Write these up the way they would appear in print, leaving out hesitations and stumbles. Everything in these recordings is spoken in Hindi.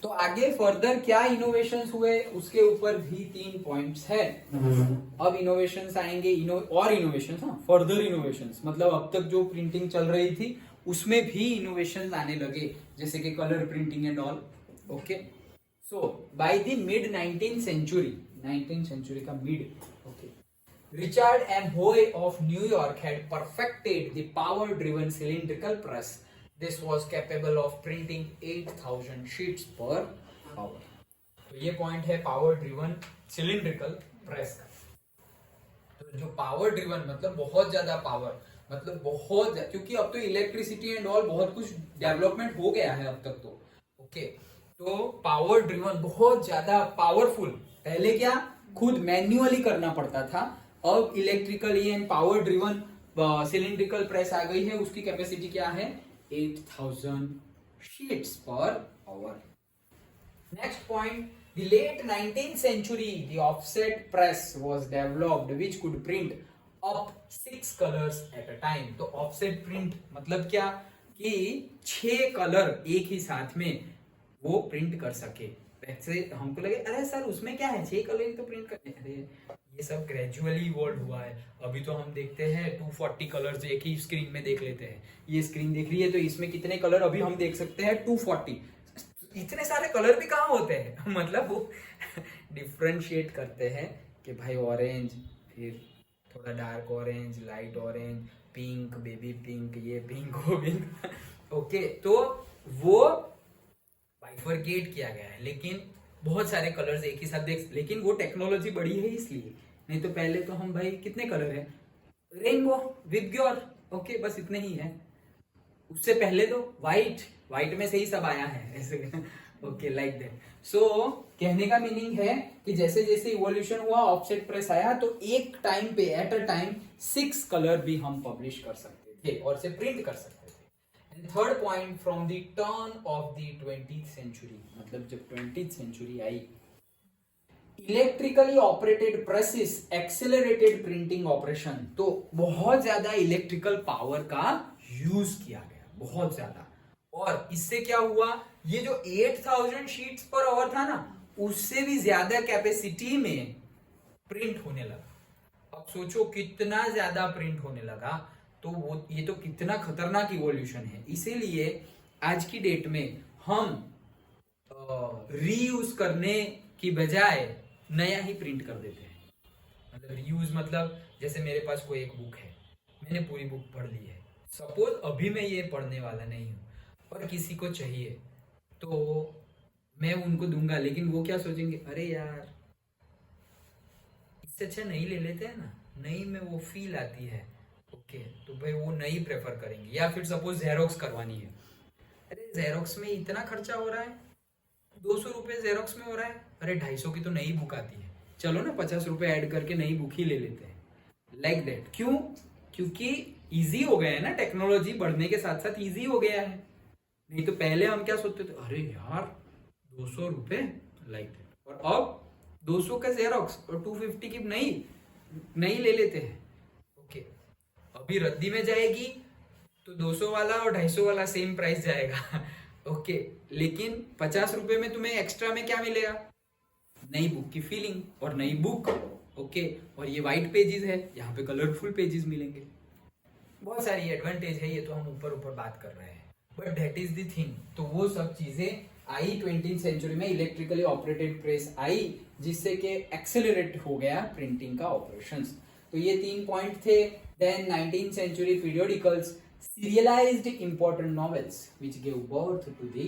तो आगे फर्दर क्या इनोवेशंस हुए उसके ऊपर भी 3 पॉइंट्स है। अब इनोवेशंस आएंगे, और इनोवेशंस, हाँ, फर्दर इनोवेशंस मतलब अब तक जो प्रिंटिंग चल रही थी उसमें भी इनोवेशन आने लगे, जैसे कि colour printing and all. Okay, so by the mid 19th century का mid, okay, Richard M. Hoy of New York had perfected the power-driven cylindrical press. This was capable of printing 8,000 sheets per hour. तो ये पॉइंट है पावर ड्रिवन सिलिंड्रिकल प्रेस का। तो जो पावर ड्रिवन मतलब बहुत ज्यादा पावर, मतलब क्योंकि अब तो इलेक्ट्रिसिटी एंड ऑल बहुत कुछ डेवलपमेंट हो गया है अब तक तो। ओके, तो पावर ड्रिवन बहुत ज्यादा पावरफुल। पहले क्या खुद मैन्युअली करना पड़ता था, अब electrically and power driven cylindrical press आ गई है। उसकी कैपेसिटी क्या है? 8,000 sheets per hour. Next point, the late 19th century, the offset press was developed which could print up 6 colors at a time. तो offset print मतलब क्या कि 6 कलर एक ही साथ में वो प्रिंट कर सके। वैसे हमको लगे अरे सर उसमें क्या है, 6 कलर तो प्रिंट करने, अरे ये सब ग्रेजुअली इवॉल्व हुआ है। अभी तो हम देखते हैं 240 कलर्स एक ही स्क्रीन में देख लेते हैं। ये स्क्रीन देख रही है तो इसमें कितने कलर अभी हम देख सकते हैं? 240। इतने सारे कलर भी कहाँ होते हैं मतलब वो डिफ्रेंशिएट करते हैं कि भाई ऑरेंज, फिर थोड़ा dark orange, light orange, pink, baby pink, ये पिंक, वो पिंक। ओके, तो वो बाइफरकेट किया गया है, लेकिन बहुत सारे कलर्स एक ही साथ देख, लेकिन वो टेक्नोलॉजी बढ़ी है इसलिए। नहीं तो पहले तो हम भाई कितने कलर है, रेनबो विद ग्योर, ओके, बस इतने ही है। उससे पहले तो व्हाइट में से ही सब आया है ऐसे। Okay, like that. सो कहने का मीनिंग है कि जैसे जैसे इवोल्यूशन हुआ, ऑफसेट प्रेस आया, तो एक टाइम पे एट अ टाइम 6 कलर भी हम पब्लिश कर सकते थे और से प्रिंट कर सकते थे। And third point, from the turn of the 20th century, मतलब जब 20th सेंचुरी आई, electrically operated presses accelerated printing operation. तो बहुत ज्यादा इलेक्ट्रिकल पावर का यूज किया गया, बहुत ज्यादा। और इससे क्या हुआ, ये जो 8,000 शीट्स पर आवर था ना, उससे भी ज्यादा कैपेसिटी में प्रिंट होने लगा। अब सोचो कितना ज्यादा प्रिंट होने लगा, तो वो ये तो कितना खतरनाक इवोल्यूशन है। इसीलिए आज की डेट में हम रीयूज करने की बजाय नया ही प्रिंट कर देते हैं। मतलब रीयूज मतलब जैसे मेरे पास कोई एक बुक है, मैंने पूरी बुक पढ़ ली है, सपोज अभी मैं ये पढ़ने वाला नहीं हूँ और किसी को चाहिए तो मैं उनको दूंगा, लेकिन वो क्या सोचेंगे, अरे यार इससे अच्छा नहीं ले लेते हैं ना, नई में वो फील आती है। ओके, तो भाई वो नई प्रेफर करेंगे। या फिर सपोज जेरोक्स करवानी है, अरे जेरोक्स में इतना खर्चा हो रहा है, 200 रुपए जेरोक्स में हो रहा है, अरे 250 की तो नई बुक आती है, चलो ना 50 रुपए ऐड करके नई बुक ही ले लेते हैं। Like that. क्यों? क्योंकि इजी हो गया है ना, टेक्नोलॉजी बढ़ने के साथ साथ इजी हो गया है। नहीं तो पहले हम क्या सोचते थे, अरे यार 200 रुपए, लाइक दैट। और अब 200 का जेरोक्स और 250 की नई ले लेते हैं। ओके, अभी रद्दी में जाएगी तो 200 वाला और 250 वाला सेम प्राइस जाएगा। ओके, लेकिन 50 रुपए में तुम्हें एक्स्ट्रा में क्या मिलेगा? नई बुक की फीलिंग और नई बुक। ओके, और ये व्हाइट पेजेस है, यहाँ पे कलरफुल पेजेस मिलेंगे। बहुत सारी एडवांटेज है, ये तो हम ऊपर ऊपर बात कर रहे हैं, but that is the thing. तो वो सब चीजें आई 20th सेंचुरी में, इलेक्ट्रिकली ऑपरेटेड प्रेस आई, जिससे कि एक्सेलरेट हो गया प्रिंटिंग का ऑपरेशंस। तो ये 3 पॉइंट थे। Then 19th century periodicals serialized important novels which gave birth to the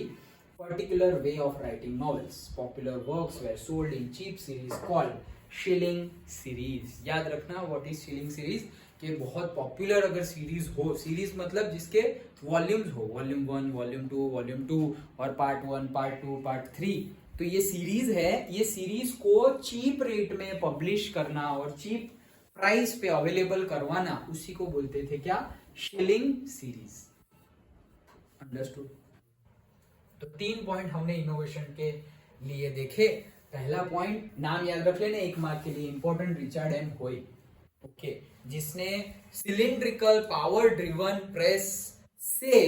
particular way of writing novels. Popular works were sold in cheap series called shilling series. याद रखना what is shilling series, कि बहुत पॉपुलर अगर सीरीज हो, सीरीज मतलब जिसके वॉल्यूम्स हो, वॉल्यूम 1, वॉल्यूम 2 और पार्ट 1, पार्ट 2, पार्ट 3, तो ये सीरीज है। ये सीरीज को चीप रेट में पब्लिश करना और चीप प्राइस पे अवेलेबल करवाना, उसी को बोलते थे क्या? Shilling series. अंडरस्टूड? तो 3 पॉइंट हमने इनोवेशन के लिए देखे। पहला पॉइंट नाम याद रख लेना 1 मार्क के लिए, इंपॉर्टेंट, रिचर्ड एम होय, ओके, जिसने सिलिंड्रिकल पावर ड्रिवन प्रेस से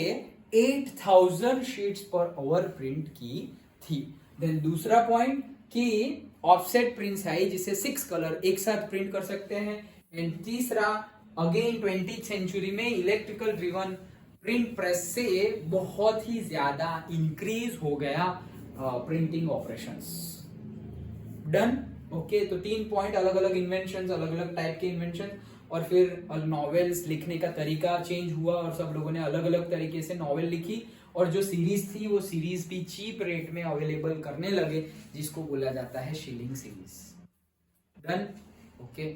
8,000 शीट्स पर आवर प्रिंट की थी। देन दूसरा पॉइंट कि ऑफसेट प्रिंट्स आई जिसे 6 कलर एक साथ प्रिंट कर सकते हैं। एंड तीसरा, अगेन 20th सेंचुरी में इलेक्ट्रिकल ड्रिवन प्रिंट प्रेस से बहुत ही ज्यादा इंक्रीज हो गया प्रिंटिंग ऑपरेशंस। डन। ओके, तो 3 पॉइंट, अलग अलग इन्वेंशन, अलग अलग टाइप के इन्वेंशन, और फिर नॉवेल्स लिखने का तरीका चेंज हुआ और सब लोगों ने अलग अलग तरीके से नॉवेल लिखी, और जो सीरीज थी वो सीरीज भी चीप रेट में अवेलेबल करने लगे जिसको बोला जाता है शिलिंग सीरीज। डन। ओके।